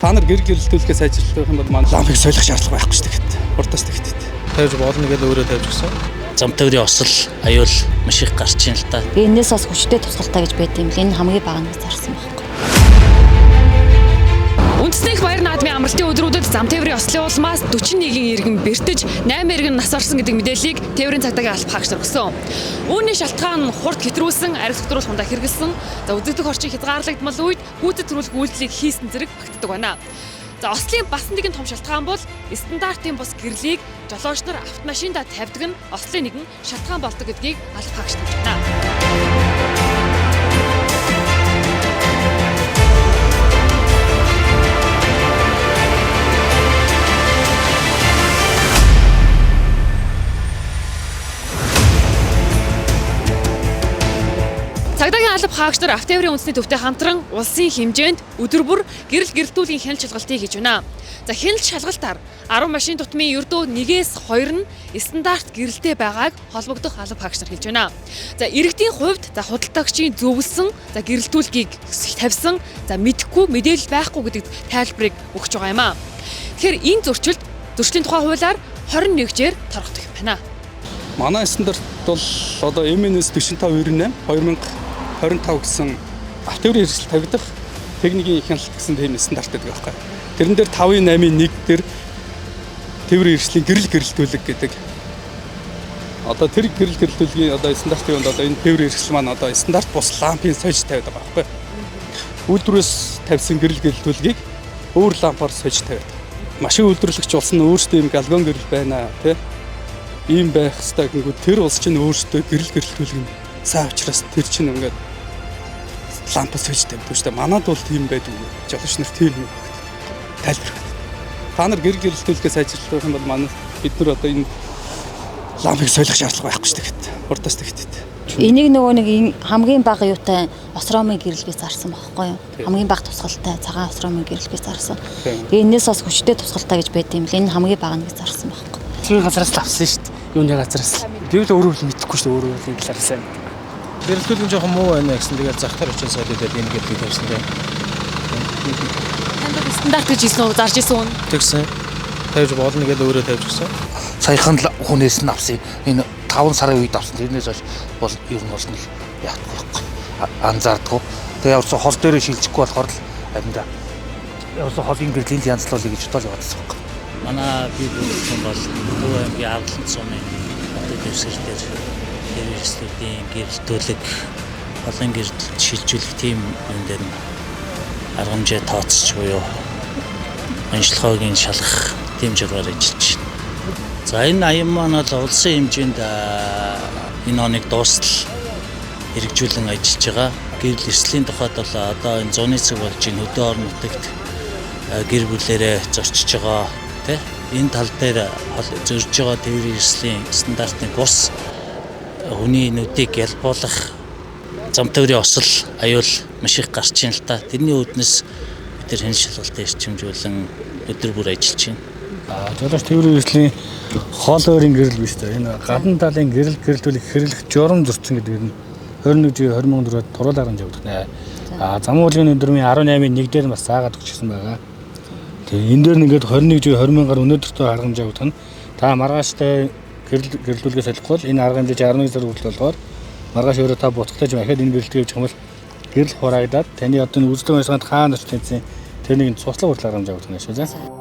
Та нар гэр гэрэлтүүлэхээс ажиллах юм бол манай лампыг солих шаардлага байхгүй шүү дээ. Урдаас тэгт. Тавьж болно гэдэг өөрөө тавьж гисэн. Зам төврийн осол аюул маш их гарч ийн л та. Энээс бас хүчтэй тусгалтай гэж байт юм л энэ хамгийн бага нэг зарсан байхгүй. Үндэсний баяр наадмын амралтын өдрүүдэд зам тээврийн ослын улмаас 41 иргэн бэртэж 8 иргэн нас орсон гэдэг мэдээллийг тээврийн цагдаагийн алба хаагч нар өгсөн. Үүний шалтгаан нь хурд хэтрүүлсэн, арх тогтруулах хундаа хэрэгэлсэн. За үзэгдэх орчин хязгаарлагдмал үед гүйцэд төрүүлэх үйлдэлийг хийсэн зэрэг багтдаг байна. За ослын бас нэгэн том шалтгаан бол стандартын бус гэрлийг жолооч нар автомашинда тавьдаг нь ослын нэгэн шалтгаан болдог гэдгийг алба хаагч нар байна. Цагдаагийн алба хаагч нар автотээврийн үндэсний төвтэй хамтран улсын хэмжээнд өдөр бүр гэрэл гэрэлтүүлгийн хяналт шалгалтыг хийж байна. За хяналт шалгалтаар 10 машин тутмын ердөө 1-2 нь стандарт гэрэлтэй байгааг холбогдох алба хаагч нар хэлж байна. За иргэдийн хувьд худалдаагчийн зөвлөсөн гэрэлтүүлгийг тавьсан мэдэхгүй мэдээлэл байхгүй гэдэг тайлбарыг өгч байгаа юм аа. Тэгэхээр энэ зөрчлийн тухай хуулиар 21-ээр торгодог юм байна. Манай стандарт бол одоо MNS 4598 2025 гэсэн автотээврийн хэрэгсэл тавигдах техникийн хяналт гэсэн тийм стандарт гэдэг байхгүй. Тэрэн дээр 5.8.1 дээр тээврийн хэрэгслийн гэрэл гэрэлтүүлэг гэдэг. Одоо тэр гэрэл гэрэлтүүлгийн одоо стандартын донд одоо энэ тээврийн хэрэгсэл маань одоо стандарт бус лампын сольж тавиад байгаа байхгүй. Үйлдвэрээс тавьсан гэрэл гэрэлтүүлгийг өөр лампаар сольж тавиад. Машин үйлдвэрлэгч улс нь өөрсдөө юм галгон гэрэл байна тий. Ийм байх хэрэгтэй гэнгүүт тэр улс чинь өөрсдөө гэрэл гэрэлтүүлэг нь сайн учраас тэр чинь ингээд лампас сольж тавьдаг шүү дээ. Манад бол тийм байдаг. Жолооч нар тийм юм тайлбар. Та нар гэрэл гэрэлтүүлэхээс ажиллах юм бол манай бид нар одоо энэ лампыг солих шаардлага байхгүй шүү дээ. Урдаас тэгт. Энийг нөгөө нэг хамгийн бага юутай осромын гэрэлгээс зарсан байхгүй юу? Хамгийн бага тусгалтай цагаан осромын гэрэлгээс зарсан. Энээс бас хүчтэй тусгалтай гэж байт юм л энэ хамгийн бага нэг зарсан байхгүй. Тэр газраас л авсан шүү дээ. Юуны газраас. Би л өөрөө л мэдэхгүй шүү дээ өөрөө л талаар сайн. Гэрэлтүүлэг нь жоохон муу байна гэсэн. Тэгээд захтар очин солиодод энэ гэдгийг тавьсан дээ. Танд стандарт гэж хэлсэн үү? Зарж ирсэн үү? Тэгсэн. Тавьж болно гэдэг өөрөө тавьж гисэн. Саяхан л хүнээс нь авсан. Энэ 5 сарын үед авсан. Тэрнээс бол ер нь бол нэг яахгүй байхгүй. Анзаардгүй. Тэгээ явсан хол дээрээ шилжихгүй болохоор л аминда. Явсан холын гэрлийн янзлуулъя гэж бодож яваадсан байхгүй. Манай би бүхэн бол Хүү аймгийн Авлан цомын хотод дэвсгэрээр хэрэгслүүдийн гэрэлтүүлэг олон гэрэлт шилжүүлэх тийм юм дээр нь арга хэмжээ тооцож буюу онцлогоог шалгах тийм жургаар ажиллаж байна. За энэ аян маань бол улсын хэмжээнд энэ оныг дуустал хэрэгжүүлэн ажиллаж байгаа. Гэрэл эрслийн тухайд бол одоо энэ зуны цаг болж энэ хөдөө орон нутагт гэр бүлээрээ зорчиж байгаа. Энэ тал дээр зорж байгаа тээврийн эрслийн стандартын бус хүний нүдийг ялбуулах зам тээврийн осол аюул маш их гарч ийн л та. Тэрний үүднээс бид нар хяналт шалгалтыг эрчимжүүлэн өдөр бүр ажиллаж байна. Жолооч тээврийн эрслийн хоол ойрын гэрэл биш дээ. Энэ гадна талын гэрэлтүүлэг хэрэглэх журам зөрчсөн гэдэг нь 21/2024-д туруулаар хэмжээ өгдөг нэ. Зам уулын өдрийн 18-1 дээр бас заагаад өгчихсэн байгаа. Тэгээ энэ дээр нэгээд 21/2020-аар өнөөдөртөө арга хэмжээ өгдөг нь та маргааштай гэрэлтүүлгээс солихгүй бол энэ арга хэмжээ 11 сар хүртэл болдгоор маргааш өөрөө та буцахтайж дахиад энэ гэрэлтгийг явуучих юм бол гэрэл хураагдаад таны одоо үзлэг ажиллагаанд хаана очиж тэнцэн тэр нэг цуслаг хүртэл арга хэмжээ өгдөг нь шүү дээ.